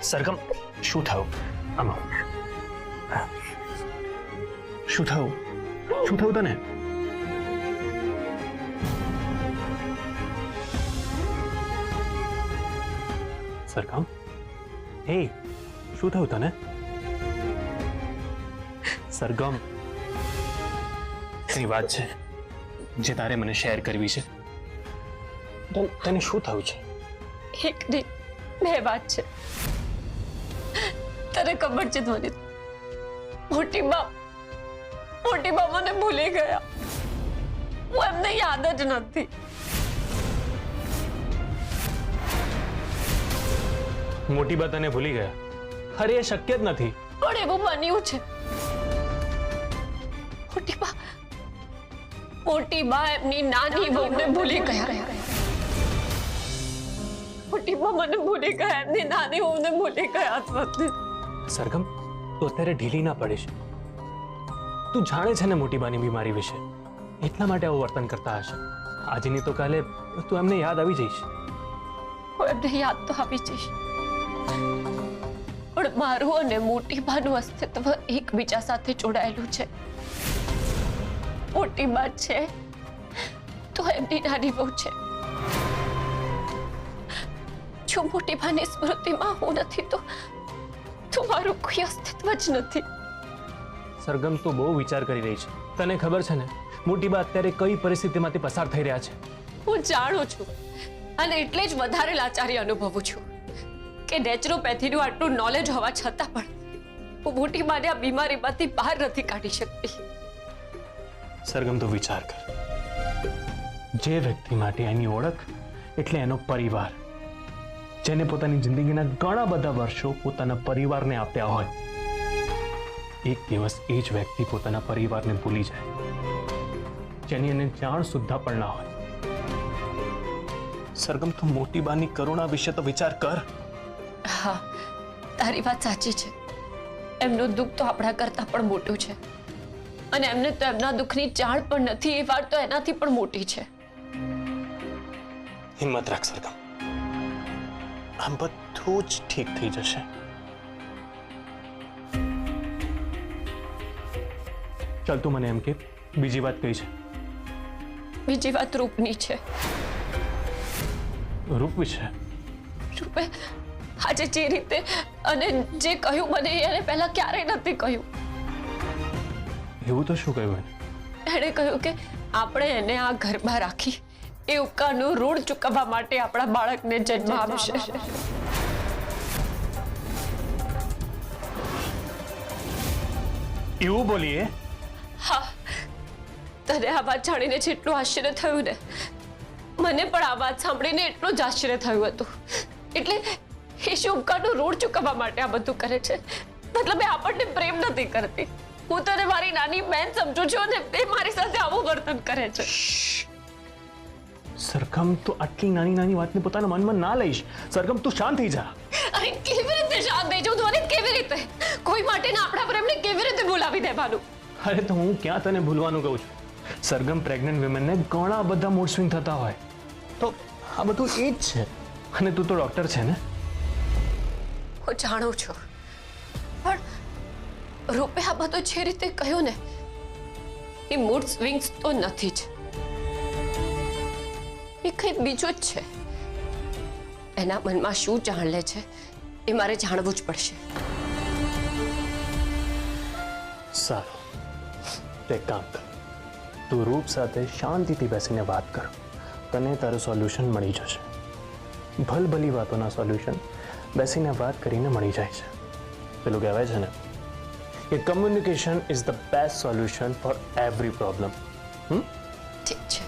સરગમ, શું થયું? આમાં શું થયું? શું થયું તને? સરગમ, હે, શું થયું તને? સરગમ, એની વાત છે જે તારે મને શેર કરવી છે. તને શું થયું છે? એક નહીં, બે વાત છે. તને ખબર છે ધ્વનિ, મોટી બા મને ભૂલી ગયા. હું એમને યાદ જ નથી. મોટી બા તને ભૂલી ગયા? અરે એ શક્ય જ નથી. પણ એવું બન્યું છે. મોટી બા એમની નાની બહુને ભૂલી ગયા. મોટી બા મને ભૂલી ગયા, એમની નાની બહુને ભૂલી ગયા. સરગમ, તું અત્યારે ઢીલી ના પડીશ. તું જાણે છે ને મોટી બાની બીમારી વિશે, એટલા માટે આવું વર્તન કરતા હશે. આજે નહીં તો કાલે તું એમને યાદ આવી જઈશ. હું એમને યાદ તો આવી જઈશ, પણ મારું અને મોટી બાનું અસ્તિત્વ એકબીજા સાથે જોડાયેલું છે. મોટી બા છે તો એમની નાની બહુ છે. જો મોટી બાની સ્મૃતિમાં હું નથી તો મારું કોઈ અસ્તિત્વ જ નથી. સરગમ, તું બહુ વિચાર કરી રહી છે. તને ખબર છે ને મોટી બા અત્યારે કઈ પરિસ્થિતિમાંથી પસાર થઈ રહ્યા છે? હું જાણું છું, અને એટલે જ વધારે લાચારી અનુભવું છું કે નેચરોપેથીનું આટલું નોલેજ હોવા છતાં પણ હું મોટી બાને આ બીમારીમાંથી બહાર નથી કાઢી શકતી. સરગમ, તું વિચાર કર. જે વ્યક્તિ માટે એની ઓળખ એટલે એનો પરિવાર, જેને પોતાની જિંદગીના ઘણા બધા વર્ષો પોતાના પરિવારને આપ્યા હોય, એક દિવસ એ જ વ્યક્તિ પોતાના પરિવારને ભૂલી જાય, જેની એને જાણ સુદ્ધા પણ ના હોય. સરગમ, તું મોટી બાની કરુણા વિશે તો વિચાર કર. હા, તારી વાત સાચી છે. એમનું દુઃખ તો આપણા કરતા પણ મોટું છે, અને એમને તો એમના દુઃખની જાણ પણ નથી. એ વાત તો એનાથી પણ મોટી છે. હિંમત રાખ સરગમ, આમ બધું જ ઠીક થઈ જશે. ચાલ, તું મને એમ કે બીજી વાત કઈ છે? બીજી વાત રૂપની છે. રૂપ વિશે? રૂપે આજે જે રીતે અને જે કહ્યું મને એને પહેલા ક્યારેય નથી કહ્યું. એવું તો શું કહ્યું એને? એણે કહ્યું કે આપણે એને આ ઘરમાં રાખી એ ઉપકારનું ઋણ ચૂકવવા માટે આપણા બાળકને જન્મ આપશે. એવું બોલીએ? હા, તને આ વાત જાણીને જેટલું આશ્ચર્ય થયું ને, મને પણ આ વાત સાંભળીને એટલું જ આશ્ચર્ય થયું હતું. એટલે એ શું ઉપકારનું ઋણ ચૂકવવા માટે આ બધું કરે છે? મતલબ એ આપણને પ્રેમ નથી કરતી. હું તને મારી નાની બહેન સમજુ છું અને એ મારી સાથે આવું વર્તન કરે છે. સરગમ, તું આટલી નાની નાની વાતને પોતાના મનમાં ના લઈશ. સરગમ, તું શાંત થઈ જા. અરે કેવી રીતે શાંત થઈ જાઉં? ધ્વનિ, કેવી રીતે? કોઈ માટેના આપણા પ્રેમને કેવી રીતે ભૂલાવી દેવાનું? અરે તો હું ક્યાં તને ભૂલવાનું કહું છું? સરગમ, પ્રેગ્નન્ટ વિમેનને ઘણા બધા મૂડ સ્વિંગ થતા હોય, તો આ બધું એ જ છે. અને તું તો ડોક્ટર છે ને? હું જાણું છું, પણ રૂપે આ બધું જે રીતે કહ્યું ને, એ મૂડ સ્વિંગ્સ તો નથી જ. એ કંઈ બીજું જ છે. એના મનમાં શું ચાલે છે એ મારે જાણવું જ પડશે. સારું, તો એક કામ કર. તું રૂપ સાથે શાંતિથી બેસીને વાત કર. તને તારું સોલ્યુશન મળી જશે. ભલભલી વાતોના સોલ્યુશન બેસીને વાત કરીને મળી જાય છે. પેલું કહેવાય છે ને કે communication is the best solution for every problem. ઠીક છે.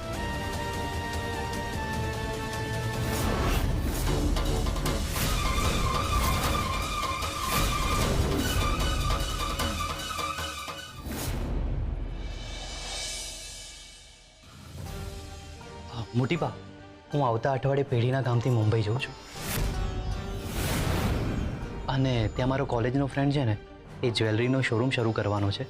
મોટી બા, હું આવતા અઠવાડિયે પેઢીના ગામથી મુંબઈ જઉં છું, અને ત્યાં મારો કોલેજનો ફ્રેન્ડ છે ને, એ જ્વેલરીનો શોરૂમ શરૂ કરવાનો છે.